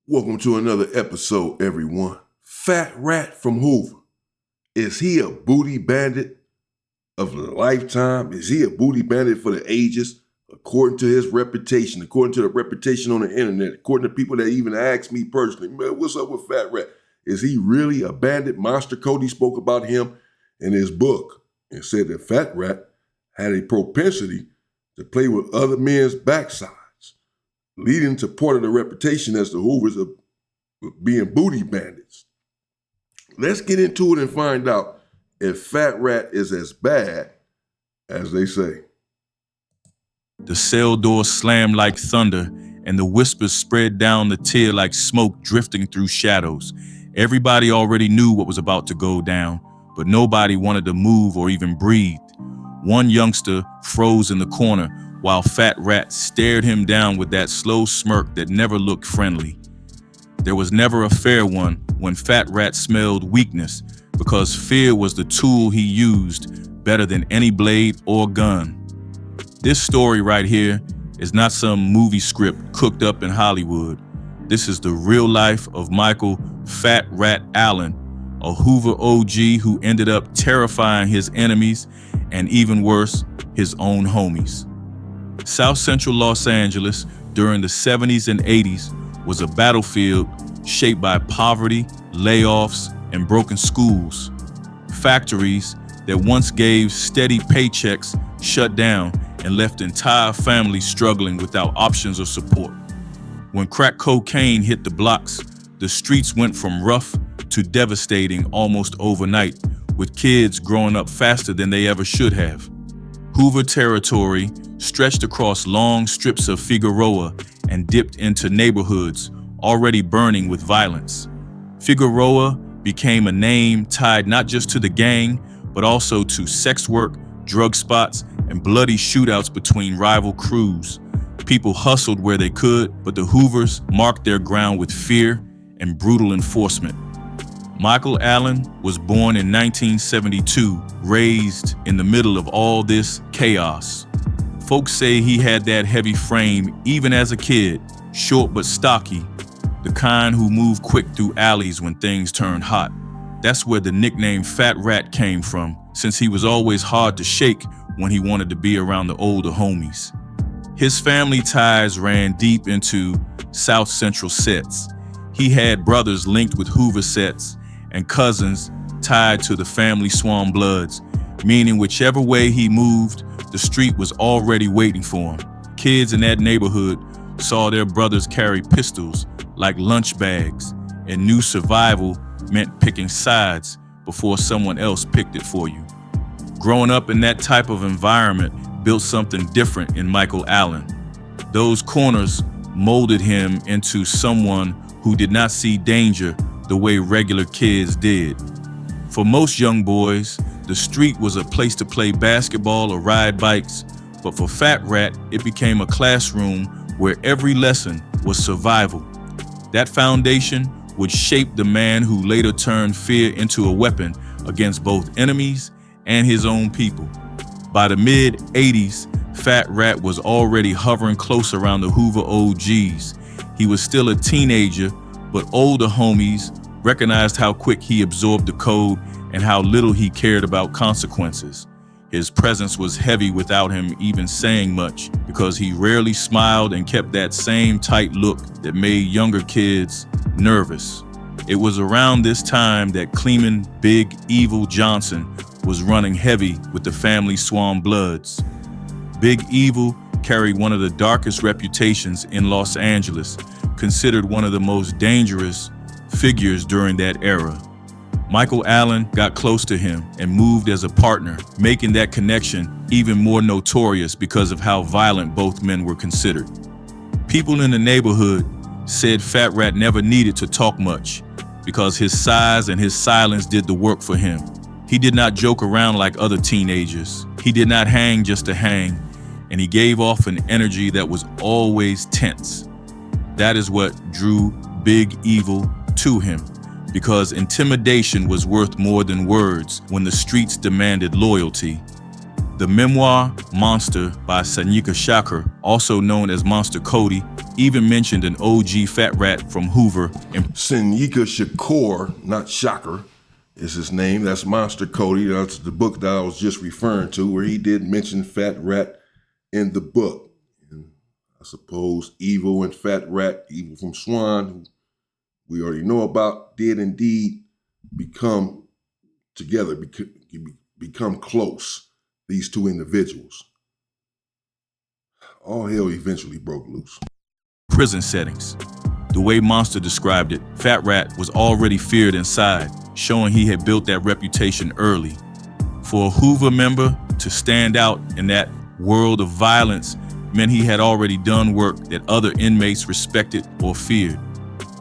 Welcome to another episode, everyone. Fat Rat from Hoover. Is he a booty bandit of a lifetime? Is he a booty bandit for the ages? According to his reputation, according to the reputation on the internet, according to people that even ask me personally, man, what's up with Fat Rat? Is he really a bandit? Monster Cody spoke about him in his book and said that Fat Rat had a propensity to play with other men's backsides, leading to part of the reputation as the Hoovers of being booty bandits. Let's get into it and find out if Fat Rat is as bad as they say. The cell door slammed like thunder, and the whispers spread down the tier like smoke drifting through shadows. Everybody already knew what was about to go down, but nobody wanted to move or even breathe. One youngster froze in the corner while Fat Rat stared him down with that slow smirk that never looked friendly. There was never a fair one when Fat Rat smelled weakness, because fear was the tool he used better than any blade or gun. This story right here is not some movie script cooked up in Hollywood. This is the real life of Michael Fat Rat Allen, a Hoover OG who ended up terrifying his enemies and, even worse, his own homies. South Central Los Angeles during the 70s and 80s was a battlefield shaped by poverty, layoffs, and broken schools. Factories that once gave steady paychecks shut down and left entire families struggling without options or support. When crack cocaine hit the blocks, the streets went from rough to devastating almost overnight, with kids growing up faster than they ever should have. Hoover territory stretched across long strips of Figueroa and dipped into neighborhoods already burning with violence. Figueroa became a name tied not just to the gang, but also to sex work, drug spots, and bloody shootouts between rival crews. People hustled where they could, but the Hoovers marked their ground with fear and brutal enforcement. Michael Allen was born in 1972, raised in the middle of all this chaos. Folks say he had that heavy frame even as a kid, short but stocky, the kind who moved quick through alleys when things turned hot. That's where the nickname Fat Rat came from, since he was always hard to shake when he wanted to be around the older homies. His family ties ran deep into South Central sets. He had brothers linked with Hoover sets and cousins tied to the family Swan bloods, meaning whichever way he moved, the street was already waiting for him. Kids in that neighborhood saw their brothers carry pistols like lunch bags, and knew survival meant picking sides before someone else picked it for you. Growing up in that type of environment built something different in Michael Allen. Those corners molded him into someone who did not see danger the way regular kids did. For most young boys, the street was a place to play basketball or ride bikes, but for Fat Rat, it became a classroom where every lesson was survival. That foundation would shape the man who later turned fear into a weapon against both enemies and his own people. By the mid-80s, Fat Rat was already hovering close around the Hoover OGs. He was still a teenager, but older homies recognized how quick he absorbed the code and how little he cared about consequences. His presence was heavy without him even saying much, because he rarely smiled and kept that same tight look that made younger kids nervous. It was around this time that Cleeman Big Evil Johnson was running heavy with the family Swan bloods. Big Evil carried one of the darkest reputations in Los Angeles, considered one of the most dangerous figures during that era. Michael Allen got close to him and moved as a partner, making that connection even more notorious because of how violent both men were considered. People in the neighborhood said Fat Rat never needed to talk much because his size and his silence did the work for him. He did not joke around like other teenagers. He did not hang just to hang, and he gave off an energy that was always tense. That is what drew Big Evil to him, because intimidation was worth more than words when the streets demanded loyalty. The memoir Monster by Sanika Shakur, also known as Monster Cody, even mentioned an OG Fat Rat from Hoover and Senyika Shakur, not Shocker, is his name. That's Monster Cody. That's the book that I was just referring to, where he did mention Fat Rat in the book. And I suppose Evil and Fat Rat, Evil from Swan, who we already know about, did indeed become together, become close, these two individuals. All hell eventually broke loose. prison settings. The way Monster described it, Fat Rat was already feared inside, showing he had built that reputation early. For a Hoover member to stand out in that world of violence meant he had already done work that other inmates respected or feared.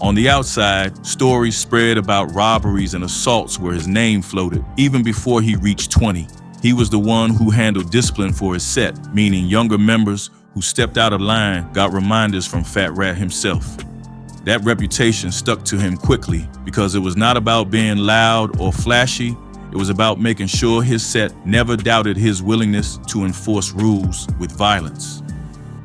On the outside, stories spread about robberies and assaults where his name floated, even before he reached 20. He was the one who handled discipline for his set, meaning younger members who stepped out of line got reminders from Fat Rat himself. That reputation stuck to him quickly because it was not about being loud or flashy. It was about making sure his set never doubted his willingness to enforce rules with violence.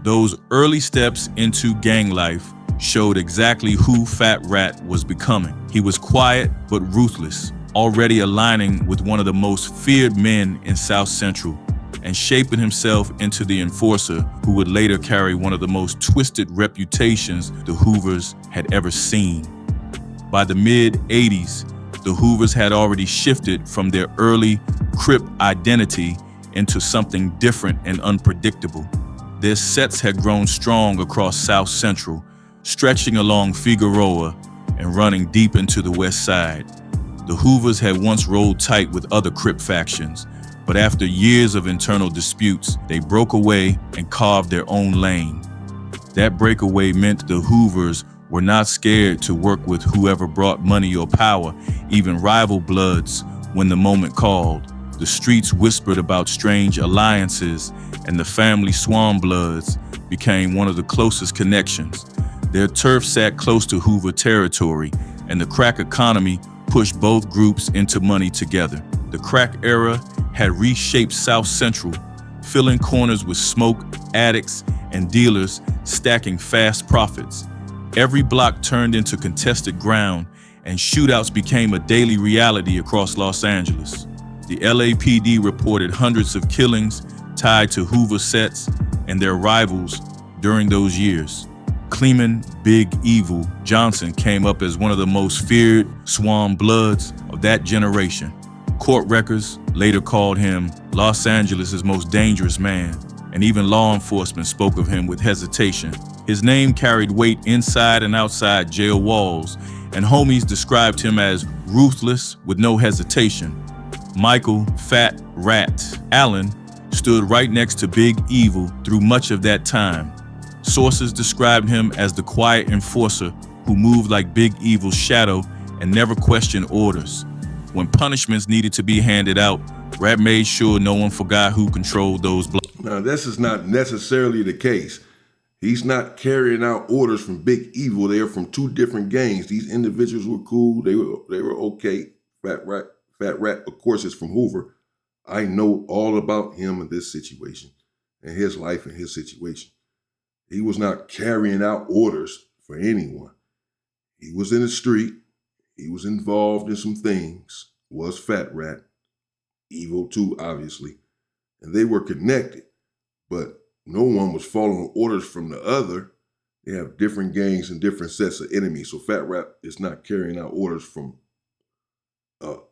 Those early steps into gang life showed exactly who Fat Rat was becoming. He was quiet but ruthless, already aligning with one of the most feared men in South Central and shaping himself into the enforcer who would later carry one of the most twisted reputations the Hoovers had ever seen. By the mid-'80s, the Hoovers had already shifted from their early Crip identity into something different and unpredictable. Their sets had grown strong across South Central, stretching along Figueroa and running deep into the West Side. The Hoovers had once rolled tight with other Crip factions, but after years of internal disputes, they broke away and carved their own lane. That breakaway meant the Hoovers were not scared to work with whoever brought money or power, even rival bloods, when the moment called. The streets whispered about strange alliances, and the family Swan bloods became one of the closest connections. Their turf sat close to Hoover territory, and the crack economy pushed both groups into money together. The crack era had reshaped South Central, filling corners with smoke, addicts, and dealers stacking fast profits. Every block turned into contested ground, and shootouts became a daily reality across Los Angeles. The LAPD reported hundreds of killings tied to Hoover sets and their rivals during those years. Cleman Big Evil Johnson came up as one of the most feared Swan bloods of that generation. Court records later called him Los Angeles' most dangerous man, and even law enforcement spoke of him with hesitation. His name carried weight inside and outside jail walls, and homies described him as ruthless with no hesitation. Michael Fat Rat Allen stood right next to Big Evil through much of that time. Sources described him as the quiet enforcer who moved like Big Evil's shadow and never questioned orders. When punishments needed to be handed out, Rat made sure no one forgot who controlled those blocks. Now, this is not necessarily the case. He's not carrying out orders from Big Evil. They are from two different gangs. These individuals were cool. They were okay. Fat Rat, of course, is from Hoover. I know all about him and this situation and his life and his situation. He was not carrying out orders for anyone. He was in the street. He was involved in some things. Was Fat Rat. Evil too, obviously. And they were connected. But no one was following orders from the other. They have different gangs and different sets of enemies. So Fat Rat is not carrying out orders from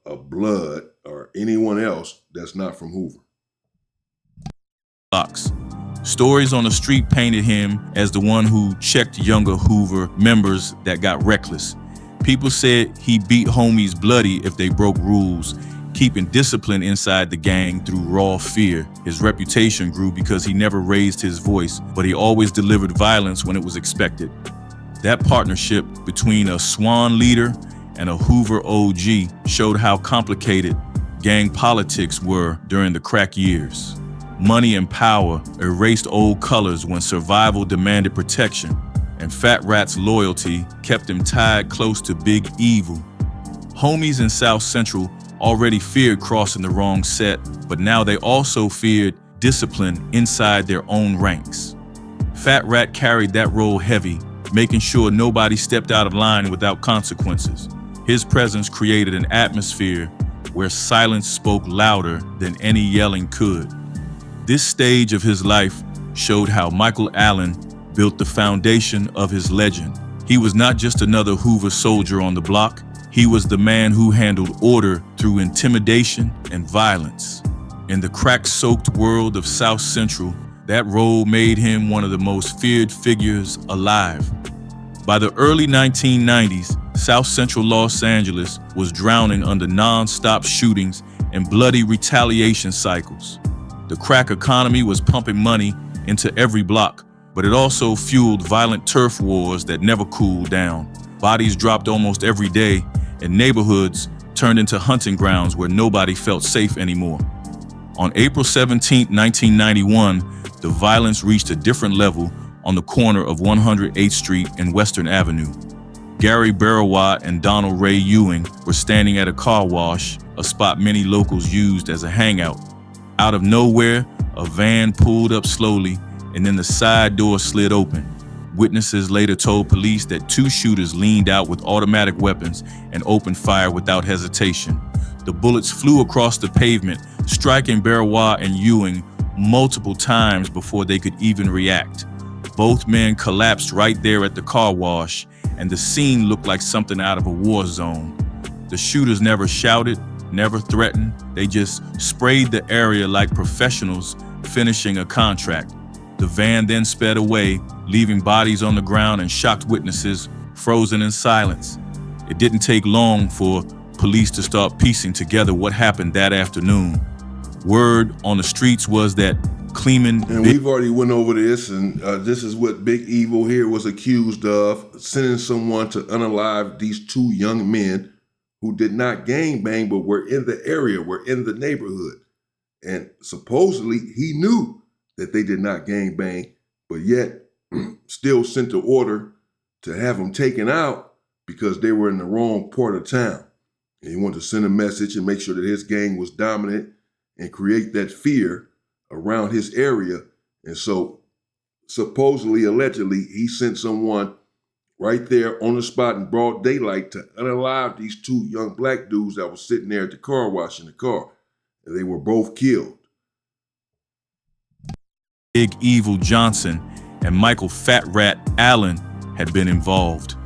a blood or anyone else that's not from Hoover. Stories on the street painted him as the one who checked younger Hoover members that got reckless. People said he beat homies bloody if they broke rules, keeping discipline inside the gang through raw fear. His reputation grew because he never raised his voice, but he always delivered violence when it was expected. That partnership between a Swan leader and a Hoover OG showed how complicated gang politics were during the crack years. Money and power erased old colors when survival demanded protection, and Fat Rat's loyalty kept him tied close to Big Evil. Homies in South Central already feared crossing the wrong set, but now they also feared discipline inside their own ranks. Fat Rat carried that role heavy, making sure nobody stepped out of line without consequences. His presence created an atmosphere where silence spoke louder than any yelling could. This stage of his life showed how Michael Allen built the foundation of his legend. He was not just another Hoover soldier on the block. He was the man who handled order through intimidation and violence. In the crack-soaked world of South Central, that role made him one of the most feared figures alive. By the early 1990s, South Central Los Angeles was drowning under non-stop shootings and bloody retaliation cycles. The crack economy was pumping money into every block, but it also fueled violent turf wars that never cooled down. Bodies dropped almost every day, and neighborhoods turned into hunting grounds where nobody felt safe anymore. On April 17, 1991, the violence reached a different level on the corner of 108th Street and Western Avenue. Gary Barrawat and Donald Ray Ewing were standing at a car wash, a spot many locals used as a hangout. Out of nowhere, a van pulled up slowly, and then the side door slid open. Witnesses later told police that two shooters leaned out with automatic weapons and opened fire without hesitation. The bullets flew across the pavement, striking Barrawat and Ewing multiple times before they could even react. Both men collapsed right there at the car wash, and the scene looked like something out of a war zone. The shooters never shouted, never threatened. They just sprayed the area like professionals finishing a contract. The van then sped away, leaving bodies on the ground and shocked witnesses frozen in silence. It didn't take long for police to start piecing together what happened that afternoon. Word on the streets was that Kleeman... And we've already went over this, and this is what Big Evil here was accused of, sending someone to unalive these two young men who did not gangbang, but were in the area, were in the neighborhood. And supposedly he knew that they did not gangbang, but yet still sent the order to have them taken out because they were in the wrong part of town. And he wanted to send a message and make sure that his gang was dominant and create that fear around his area. And so supposedly, allegedly, he sent someone right there on the spot in broad daylight to unalive these two young black dudes that were sitting there at the car wash in the car. And they were both killed. Big Evil Johnson and Michael Fat Rat Allen had been involved.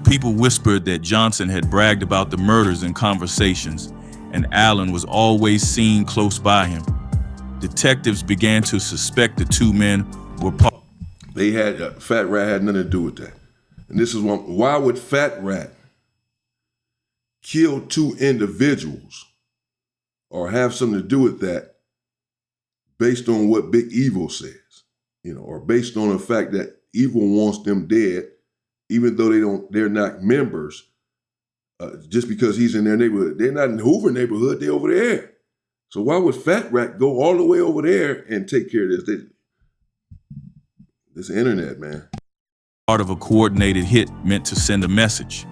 People whispered that Johnson had bragged about the murders in conversations, and Allen was always seen close by him. Detectives began to suspect the two men were part. They had, Fat Rat had nothing to do with that. And this is why would Fat Rat kill two individuals or have something to do with that based on what Big Evil says, or based on the fact that Evil wants them dead, even though they're not members, just because he's in their neighborhood. They're not in the Hoover neighborhood, they're over there. So why would Fat Rat go all the way over there and take care of this? This internet, man. Part of a coordinated hit meant to send a message.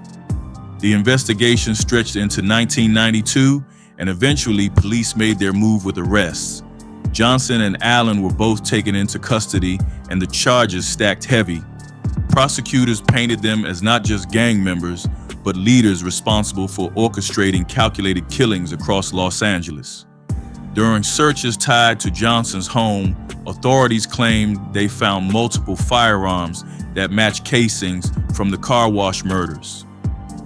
The investigation stretched into 1992, and eventually police made their move with arrests. Johnson and Allen were both taken into custody, and the charges stacked heavy. Prosecutors painted them as not just gang members, but leaders responsible for orchestrating calculated killings across Los Angeles. During searches tied to Johnson's home, authorities claimed they found multiple firearms that matched casings from the car wash murders.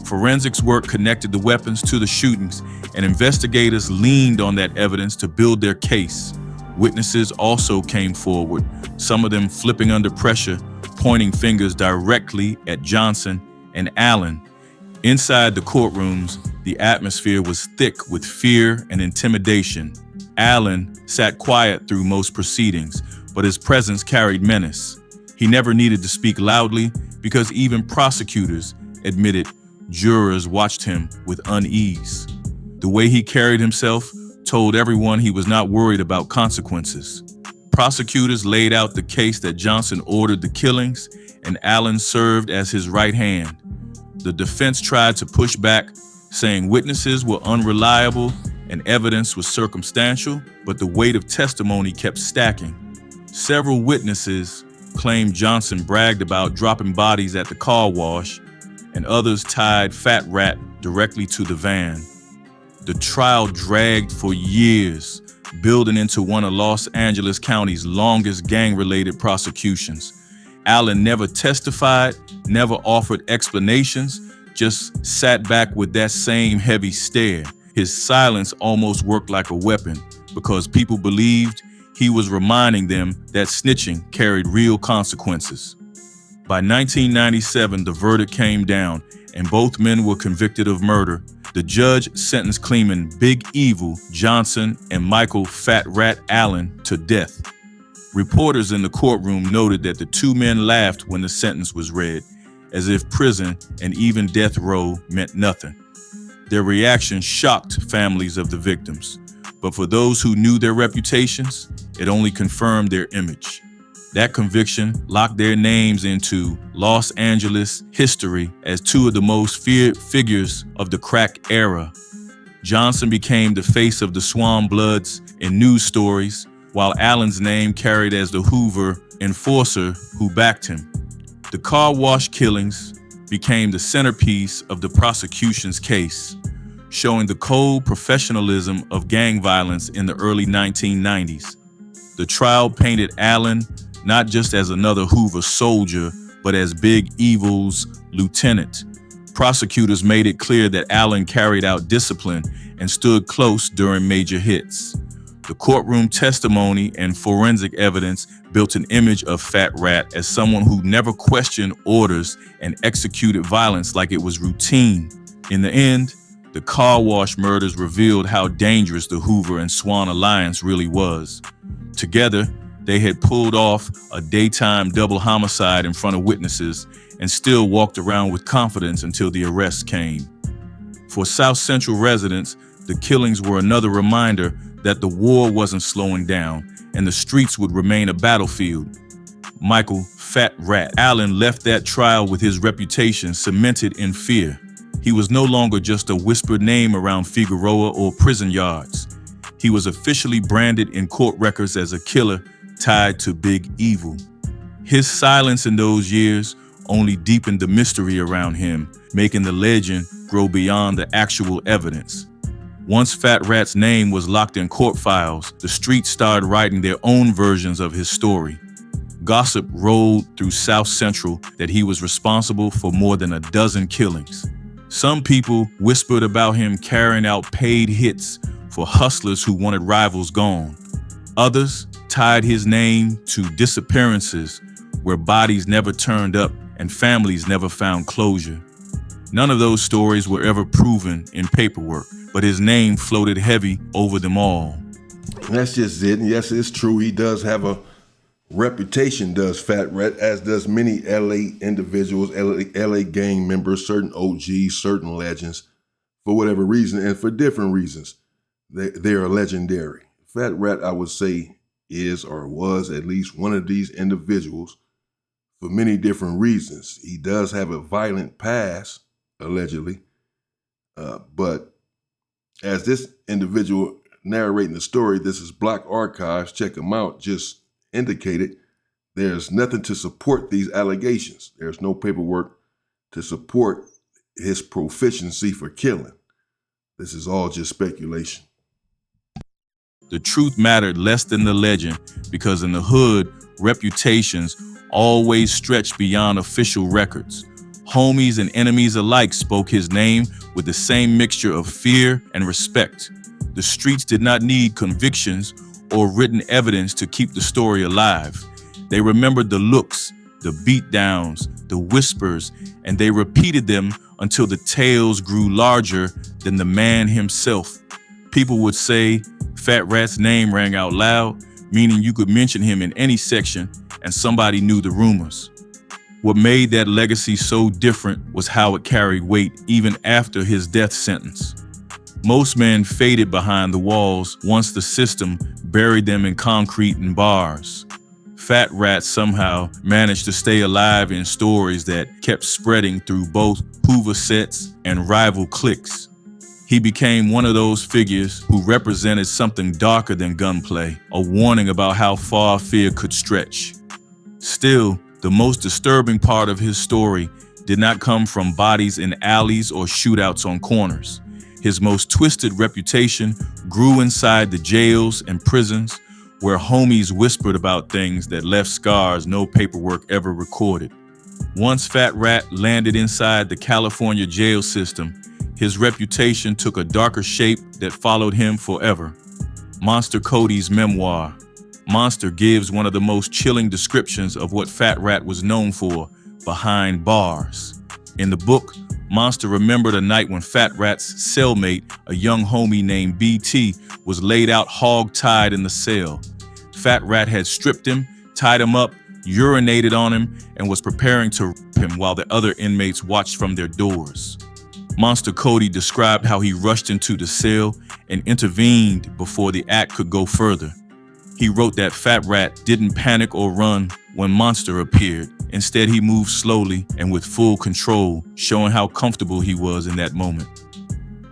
Forensics work connected the weapons to the shootings, and investigators leaned on that evidence to build their case. Witnesses also came forward, some of them flipping under pressure, pointing fingers directly at Johnson and Allen. Inside the courtrooms, the atmosphere was thick with fear and intimidation. Allen sat quiet through most proceedings, but his presence carried menace. He never needed to speak loudly because even prosecutors admitted jurors watched him with unease. The way he carried himself told everyone he was not worried about consequences. Prosecutors laid out the case that Johnson ordered the killings, and Allen served as his right hand. The defense tried to push back, saying witnesses were unreliable and evidence was circumstantial, but the weight of testimony kept stacking. Several witnesses claimed Johnson bragged about dropping bodies at the car wash, and others tied Fat Rat directly to the van. The trial dragged for years, building into one of Los Angeles County's longest gang-related prosecutions. Allen never testified, never offered explanations, just sat back with that same heavy stare. His silence almost worked like a weapon because people believed he was reminding them that snitching carried real consequences. By 1997, the verdict came down and both men were convicted of murder. The judge sentenced Cleman Big Evil Johnson and Michael Fat Rat Allen to death. Reporters in the courtroom noted that the two men laughed when the sentence was read, as if prison and even death row meant nothing. Their reaction shocked families of the victims, but for those who knew their reputations, it only confirmed their image. That conviction locked their names into Los Angeles history as two of the most feared figures of the crack era. Johnson became the face of the Swan Bloods in news stories, while Allen's name carried as the Hoover enforcer who backed him. The car wash killings became the centerpiece of the prosecution's case, showing the cold professionalism of gang violence in the early 1990s. The trial painted Allen not just as another Hoover soldier, but as Big Evil's lieutenant. Prosecutors made it clear that Allen carried out discipline and stood close during major hits. The courtroom testimony and forensic evidence built an image of Fat Rat as someone who never questioned orders and executed violence like it was routine. In the end, the car wash murders revealed how dangerous the Hoover and Swan alliance really was. Together, they had pulled off a daytime double homicide in front of witnesses and still walked around with confidence until the arrest came. For South Central residents, the killings were another reminder that the war wasn't slowing down and the streets would remain a battlefield. Michael Fat Rat Allen left that trial with his reputation cemented in fear. He was no longer just a whispered name around Figueroa or prison yards. He was officially branded in court records as a killer tied to Big Evil. His silence in those years only deepened the mystery around him, making the legend grow beyond the actual evidence. Once Fat Rat's name was locked in court files, the streets started writing their own versions of his story. Gossip rolled through South Central that he was responsible for more than a dozen killings. Some people whispered about him carrying out paid hits for hustlers who wanted rivals gone. Others tied his name to disappearances where bodies never turned up and families never found closure. None of those stories were ever proven in paperwork, but his name floated heavy over them all. That's just it. And yes, it's true. He does have a reputation, does Fat Rat, as does many LA individuals, LA gang members, certain OGs, certain legends, for whatever reason and for different reasons. They are legendary. Fat Rat, I would say, is or was at least one of these individuals for many different reasons. He does have a violent past, allegedly, but as this individual narrating the story, this is Black Archives, check him out, just indicated, there's nothing to support these allegations. There's no paperwork to support his proficiency for killing. This is all just speculation. The truth mattered less than the legend because in the hood, reputations always stretched beyond official records. Homies and enemies alike spoke his name with the same mixture of fear and respect. The streets did not need convictions or written evidence to keep the story alive. They remembered the looks, the beatdowns, the whispers, and they repeated them until the tales grew larger than the man himself. People would say Fat Rat's name rang out loud, meaning you could mention him in any section and somebody knew the rumors. What made that legacy so different was how it carried weight even after his death sentence. Most men faded behind the walls once the system buried them in concrete and bars. Fat Rat somehow managed to stay alive in stories that kept spreading through both Hoover sets and rival cliques. He became one of those figures who represented something darker than gunplay, a warning about how far fear could stretch. Still, the most disturbing part of his story did not come from bodies in alleys or shootouts on corners. His most twisted reputation grew inside the jails and prisons where homies whispered about things that left scars no paperwork ever recorded. Once Fat Rat landed inside the California jail system, his reputation took a darker shape that followed him forever. Monster Cody's memoir, Monster gives one of the most chilling descriptions of what Fat Rat was known for behind bars. In the book, Monster remembered a night when Fat Rat's cellmate, a young homie named BT, was laid out hog-tied in the cell. Fat Rat had stripped him, tied him up, urinated on him, and was preparing to rape him while the other inmates watched from their doors. Monster Cody described how he rushed into the cell and intervened before the act could go further. He wrote that Fat Rat didn't panic or run when Monster appeared. Instead, he moved slowly and with full control, showing how comfortable he was in that moment.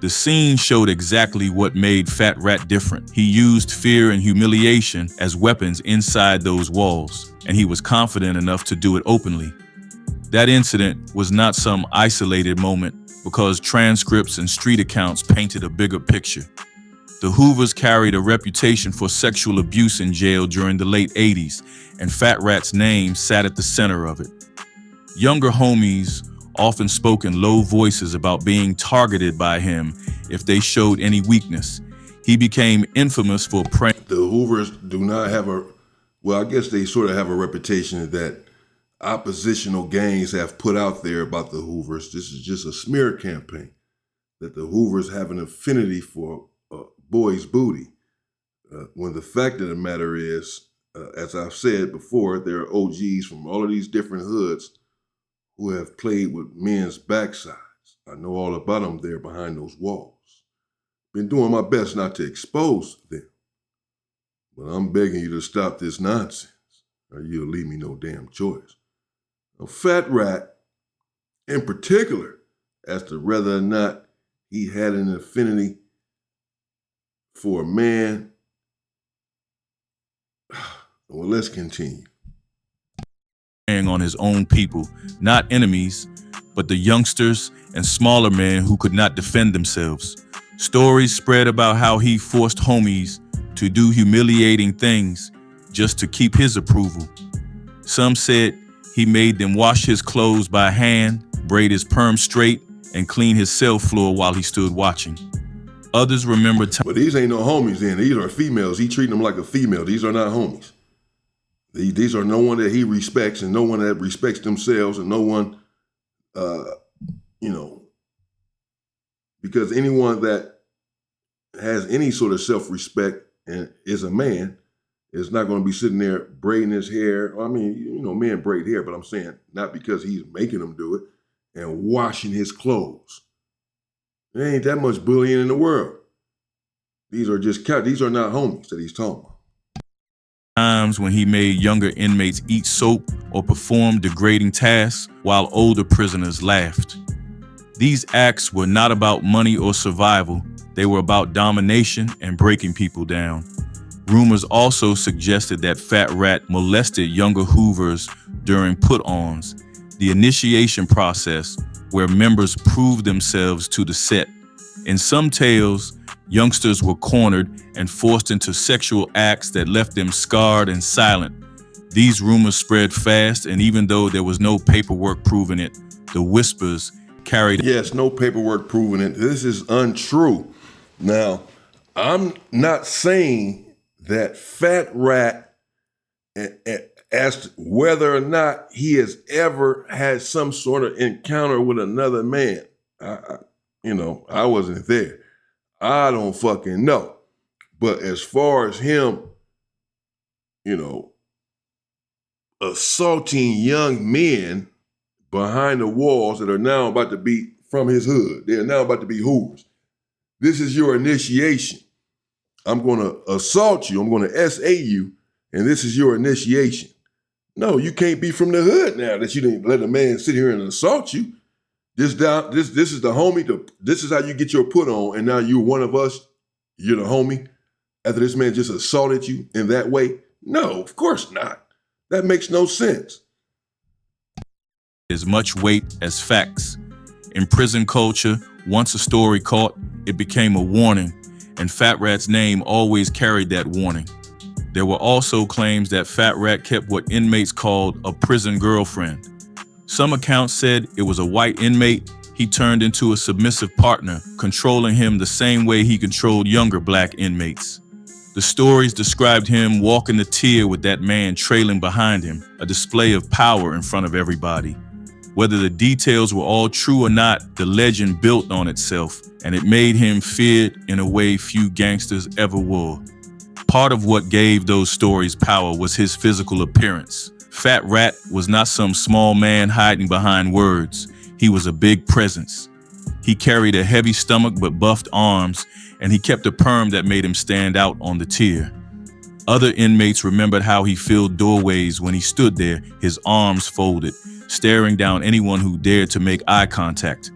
The scene showed exactly what made Fat Rat different. He used fear and humiliation as weapons inside those walls, and he was confident enough to do it openly. That incident was not some isolated moment because transcripts and street accounts painted a bigger picture. The Hoovers carried a reputation for sexual abuse in jail during the late 80s, and Fat Rat's name sat at the center of it. Younger homies often spoke in low voices about being targeted by him if they showed any weakness. He became infamous for preying. The Hoovers do not have I guess they sort of have a reputation that oppositional gangs have put out there about the Hoovers. This is just a smear campaign, that the Hoovers have an affinity for boys' booty. When the fact of the matter is, as I've said before, there are OGs from all of these different hoods who have played with men's backsides. I know all about them there behind those walls. Been doing my best not to expose them. But I'm begging you to stop this nonsense, or you'll leave me no damn choice. A Fat Rat, in particular, as to whether or not he had an affinity for a man. Well, let's continue. On his own people, not enemies, but the youngsters and smaller men who could not defend themselves. Stories spread about how he forced homies to do humiliating things just to keep his approval. Some said he made them wash his clothes by hand, braid his perm straight, and clean his cell floor while he stood watching. Others remember But these ain't no homies then. These are females. He treating them like a female. These are not homies. These are no one that he respects and no one that respects themselves and no one, because anyone that has any sort of self-respect and is a man is not going to be sitting there braiding his hair. I mean, men braid hair, but I'm saying not because he's making them do it, and washing his clothes. There ain't that much bullying in the world. These are not homies that he's talking about. Times when he made younger inmates eat soap or perform degrading tasks while older prisoners laughed. These acts were not about money or survival. They were about domination and breaking people down. Rumors also suggested that Fat Rat molested younger Hoovers during put-ons, the initiation process where members proved themselves to the set. In some tales, youngsters were cornered and forced into sexual acts that left them scarred and silent. These rumors spread fast, and even though there was no paperwork proving it, the whispers carried. Yes, no paperwork proving it. This is untrue. Now, I'm not saying that Fat Rat, as to whether or not he has ever had some sort of encounter with another man. I wasn't there. I don't fucking know. But as far as him, assaulting young men behind the walls that are now about to be from his hood, they're now about to be Hoovers. This is your initiation. I'm going to assault you. I'm going to SA you, and this is your initiation. No, you can't be from the hood now that you didn't let a man sit here and assault you. This is the homie. This is how you get your put on, and now you're one of us. You're the homie. After this man just assaulted you in that way? No, of course not. That makes no sense. As much weight as facts. In prison culture, once a story caught, it became a warning, and Fat Rat's name always carried that warning. There were also claims that Fat Rat kept what inmates called a prison girlfriend. Some accounts said it was a white inmate he turned into a submissive partner, controlling him the same way he controlled younger black inmates. The stories described him walking the tier with that man trailing behind him, a display of power in front of everybody. Whether the details were all true or not, the legend built on itself, and it made him feared in a way few gangsters ever were. Part of what gave those stories power was his physical appearance. Fat Rat was not some small man hiding behind words. He was a big presence. He carried a heavy stomach but buffed arms, and he kept a perm that made him stand out on the tier. Other inmates remembered how he filled doorways when he stood there, his arms folded, staring down anyone who dared to make eye contact.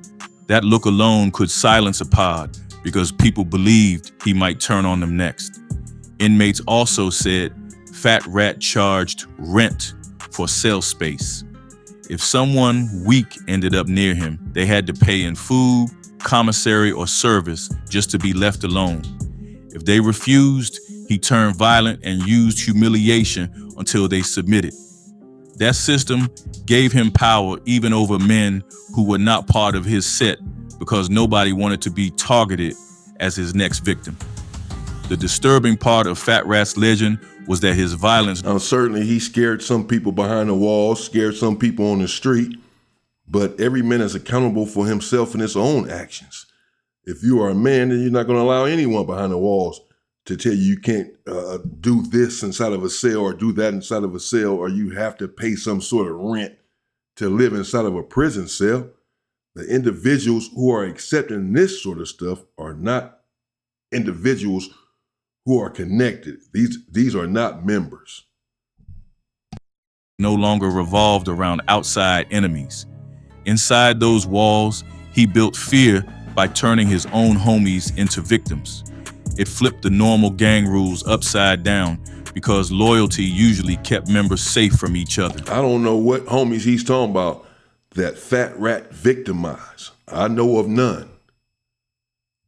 That look alone could silence a pod because people believed he might turn on them next. Inmates also said Fat Rat charged rent for cell space. If someone weak ended up near him, they had to pay in food, commissary, or service just to be left alone. If they refused, he turned violent and used humiliation until they submitted. That system gave him power even over men who were not part of his set because nobody wanted to be targeted as his next victim. The disturbing part of Fat Rat's legend was that his violence... Now, certainly he scared some people behind the walls, scared some people on the street, but every man is accountable for himself and his own actions. If you are a man, then you're not going to allow anyone behind the walls to tell you can't do this inside of a cell or do that inside of a cell, or you have to pay some sort of rent to live inside of a prison cell. The individuals who are accepting this sort of stuff are not individuals who are connected. These are not members. No longer revolved around outside enemies. Inside those walls, he built fear by turning his own homies into victims. It flipped the normal gang rules upside down because loyalty usually kept members safe from each other. I don't know what homies he's talking about that Fat Rat victimized. I know of none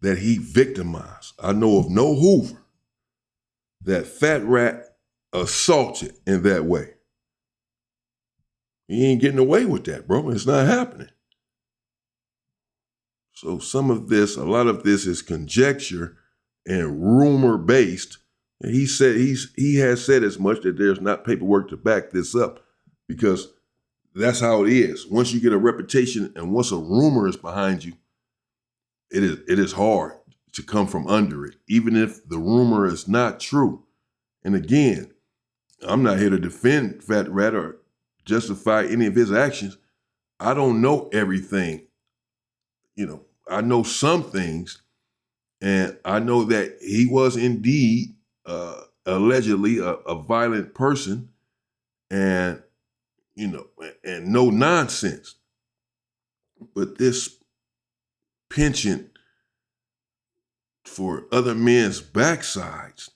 that he victimized. I know of no Hoover that Fat Rat assaulted in that way. He ain't getting away with that, bro. It's not happening. So a lot of this is conjecture and rumor based. And he has said as much that there's not paperwork to back this up because that's how it is. Once you get a reputation and once a rumor is behind you, it is hard to come from under it, even if the rumor is not true. And again, I'm not here to defend Fat Rat or justify any of his actions. I don't know everything. I know some things, and I know that he was indeed allegedly a violent person and no nonsense. But this penchant for other men's backsides,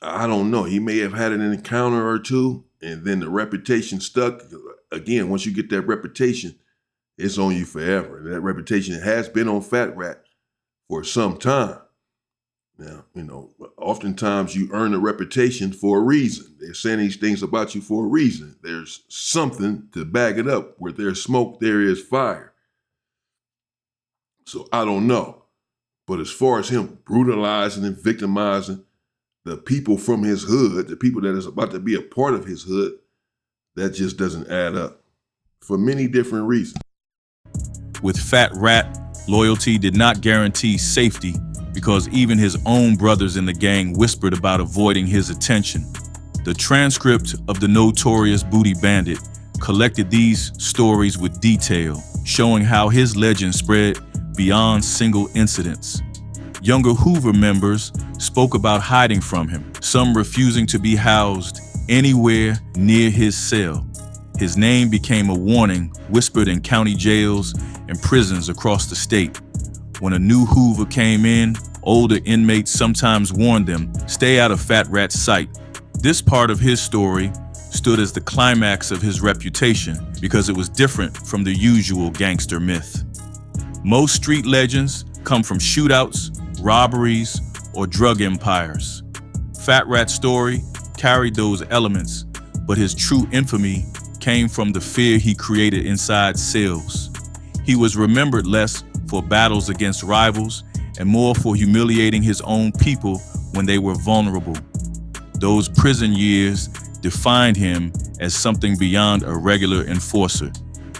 I don't know. He may have had an encounter or two, and then the reputation stuck. Again, once you get that reputation, it's on you forever. That reputation has been on Fat Rat for some time. Now, oftentimes you earn a reputation for a reason. They're saying these things about you for a reason. There's something to back it up. Where there's smoke, there is fire. So I don't know. But as far as him brutalizing and victimizing the people from his hood, the people that is about to be a part of his hood, that just doesn't add up for many different reasons. With Fat Rat, loyalty did not guarantee safety because even his own brothers in the gang whispered about avoiding his attention. The transcript of the notorious Booty Bandit collected these stories with detail, showing how his legend spread beyond single incidents. Younger Hoover members spoke about hiding from him, some refusing to be housed anywhere near his cell. His name became a warning whispered in county jails and prisons across the state. When a new Hoover came in, older inmates sometimes warned them, stay out of Fat Rat's sight. This part of his story stood as the climax of his reputation because it was different from the usual gangster myth. Most street legends come from shootouts, robberies, or drug empires. Fat Rat's story carried those elements, but his true infamy came from the fear he created inside cells. He was remembered less for battles against rivals and more for humiliating his own people when they were vulnerable. Those prison years defined him as something beyond a regular enforcer.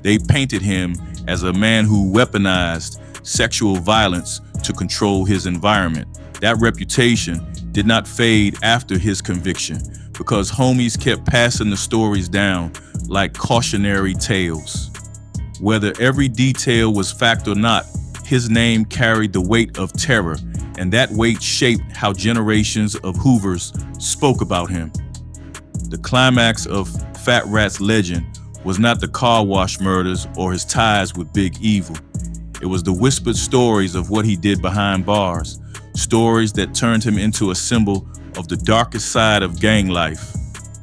They painted him as a man who weaponized sexual violence to control his environment. That reputation did not fade after his conviction because homies kept passing the stories down like cautionary tales. Whether every detail was fact or not, his name carried the weight of terror, and that weight shaped how generations of Hoovers spoke about him. The climax of Fat Rat's legend was not the car wash murders or his ties with Big Evil. It was the whispered stories of what he did behind bars, stories that turned him into a symbol of the darkest side of gang life.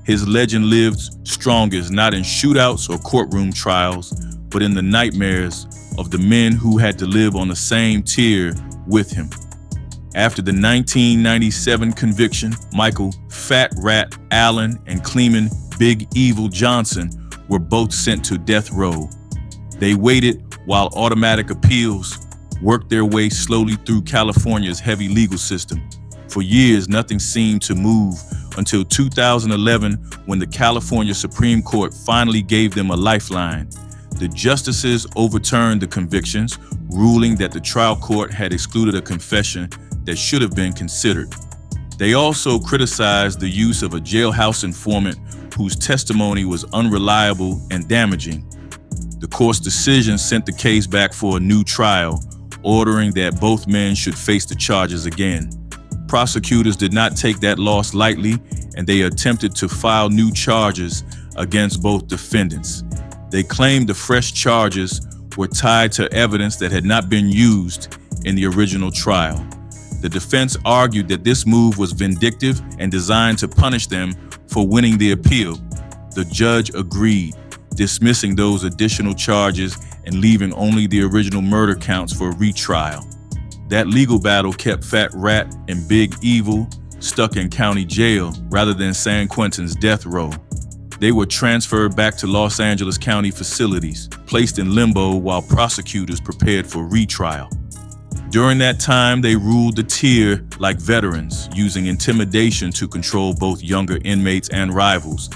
His legend lived strongest not in shootouts or courtroom trials, but in the nightmares of the men who had to live on the same tier with him. After the 1997 conviction, Michael Fat Rat Allen and Cleeman Big Evil Johnson were both sent to death row. They waited while automatic appeals worked their way slowly through California's heavy legal system. For years, nothing seemed to move until 2011 when the California Supreme Court finally gave them a lifeline. The justices overturned the convictions, ruling that the trial court had excluded a confession that should have been considered. They also criticized the use of a jailhouse informant whose testimony was unreliable and damaging. The court's decision sent the case back for a new trial, ordering that both men should face the charges again. Prosecutors did not take that loss lightly, and they attempted to file new charges against both defendants. They claimed the fresh charges were tied to evidence that had not been used in the original trial. The defense argued that this move was vindictive and designed to punish them for winning the appeal. The judge agreed, dismissing those additional charges and leaving only the original murder counts for retrial. That legal battle kept Fat Rat and Big Evil stuck in county jail rather than San Quentin's death row. They were transferred back to Los Angeles County facilities, placed in limbo while prosecutors prepared for retrial. During that time, they ruled the tier like veterans, using intimidation to control both younger inmates and rivals.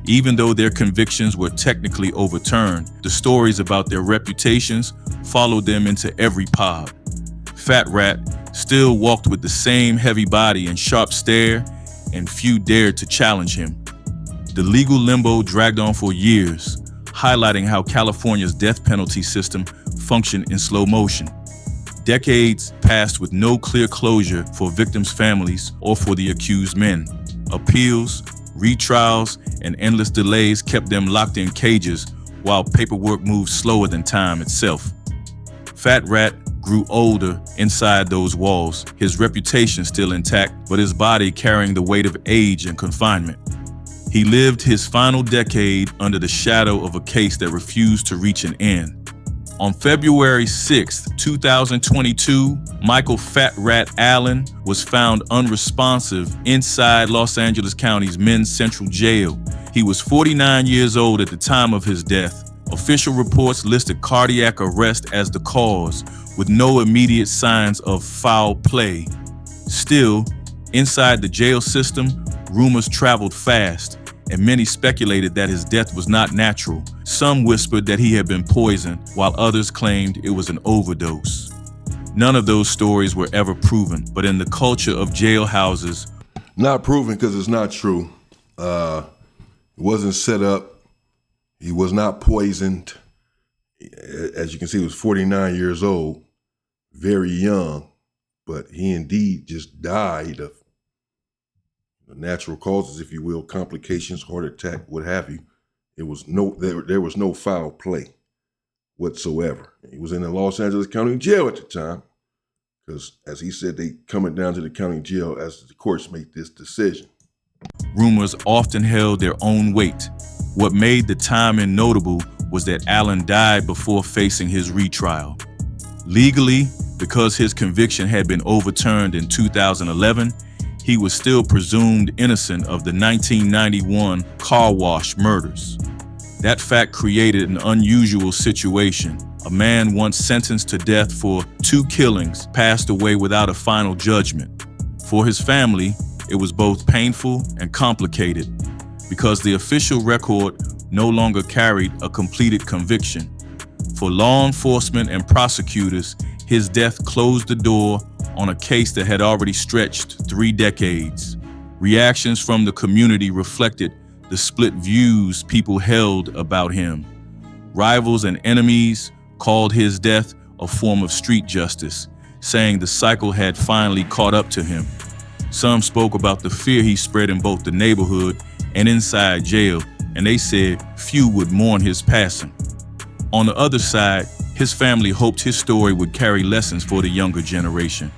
Even though their convictions were technically overturned, the stories about their reputations followed them into every pod. Fat Rat still walked with the same heavy body and sharp stare, and few dared to challenge him. The legal limbo dragged on for years, highlighting how California's death penalty system functioned in slow motion. Decades passed with no clear closure for victims' families or for the accused men. Appeals, retrials, and endless delays kept them locked in cages while paperwork moved slower than time itself. Fat Rat grew older inside those walls, his reputation still intact, but his body carrying the weight of age and confinement. He lived his final decade under the shadow of a case that refused to reach an end. On February 6, 2022, Michael Fat Rat Allen was found unresponsive inside Los Angeles County's Men's Central Jail. He was 49 years old at the time of his death. Official reports listed cardiac arrest as the cause, with no immediate signs of foul play. Still, inside the jail system, rumors traveled fast, and many speculated that his death was not natural. Some whispered that he had been poisoned, while others claimed it was an overdose. None of those stories were ever proven, but in the culture of jailhouses, Not proven because it's not true. It wasn't set up. He was not poisoned. As you can see, he was 49 years old, very young, but he indeed just died of natural causes, if you will, complications, heart attack, what have you. There was no foul play whatsoever. He was in the Los Angeles County Jail at the time because, as he said, they coming down to the county jail as the courts make this decision. Rumors often held their own weight. What made the timing notable was that Allen died before facing his retrial. Legally, because his conviction had been overturned in 2011, he was still presumed innocent of the 1991 car wash murders. That fact created an unusual situation. A man once sentenced to death for 2 killings passed away without a final judgment. For his family, it was both painful and complicated because the official record no longer carried a completed conviction. For law enforcement and prosecutors, his death closed the door on a case that had already stretched 3 decades. Reactions from the community reflected the split views people held about him. Rivals and enemies called his death a form of street justice, saying the cycle had finally caught up to him. Some spoke about the fear he spread in both the neighborhood and inside jail, and they said few would mourn his passing. On the other side, his family hoped his story would carry lessons for the younger generation.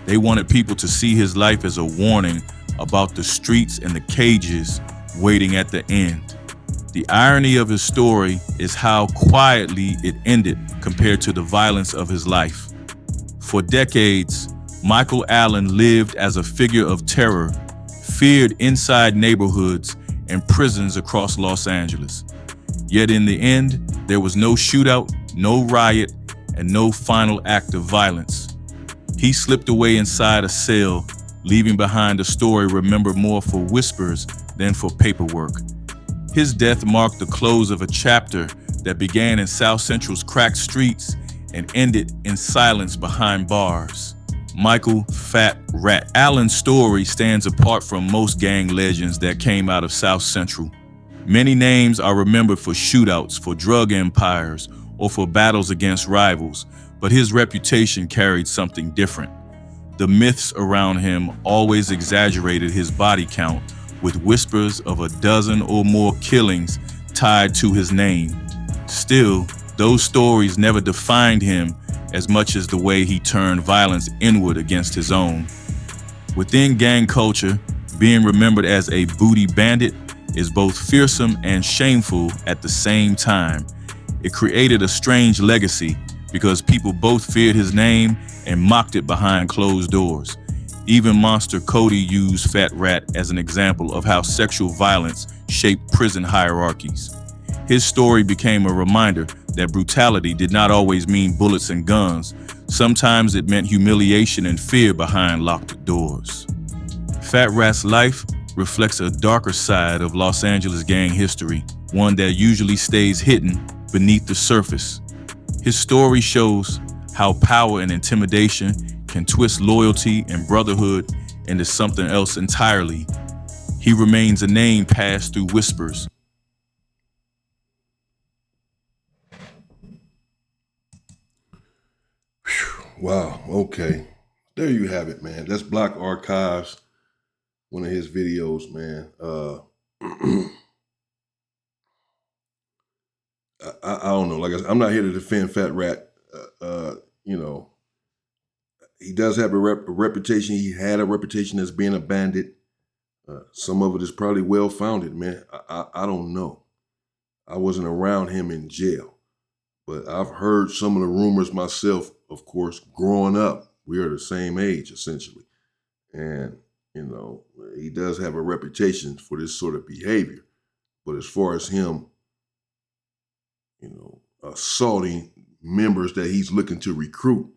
They wanted people to see his life as a warning about the streets and the cages waiting at the end. The irony of his story is how quietly it ended compared to the violence of his life. For decades, Michael Allen lived as a figure of terror, feared inside neighborhoods and prisons across Los Angeles. Yet in the end, there was no shootout, no riot, and no final act of violence. He slipped away inside a cell, leaving behind a story remembered more for whispers than for paperwork. His death marked the close of a chapter that began in South Central's cracked streets and ended in silence behind bars. Michael Fat Rat Allen's story stands apart from most gang legends that came out of South Central. Many names are remembered for shootouts, for drug empires, or for battles against rivals, but his reputation carried something different. The myths around him always exaggerated his body count, with whispers of a dozen or more killings tied to his name. Still, those stories never defined him as much as the way he turned violence inward against his own. Within gang culture, being remembered as a booty bandit is both fearsome and shameful at the same time. It created a strange legacy because people both feared his name and mocked it behind closed doors. Even Monster Cody used Fat Rat as an example of how sexual violence shaped prison hierarchies. His story became a reminder that brutality did not always mean bullets and guns. Sometimes it meant humiliation and fear behind locked doors. Fat Rat's life reflects a darker side of Los Angeles gang history, one that usually stays hidden beneath the surface. His story shows how power and intimidation can twist loyalty and brotherhood into something else entirely. He remains a name passed through whispers. Wow, okay. There you have it, man. That's Block Archives, one of his videos, man. I don't know. Like I said, I'm not here to defend Fat Rat. You know, he does have a reputation. He had a reputation as being a bandit. Some of it is probably well-founded, man. I don't know. I wasn't around him in jail. But I've heard some of the rumors myself, of course, growing up. We are the same age, essentially. And, you know, he does have a reputation for this sort of behavior. But as far as him, you know, assaulting members that he's looking to recruit,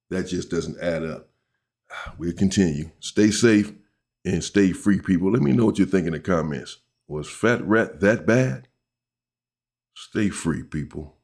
that just doesn't add up. We'll continue. Stay safe and stay free, people. Let me know what you think in the comments. Was Fat Rat that bad? Stay free, people.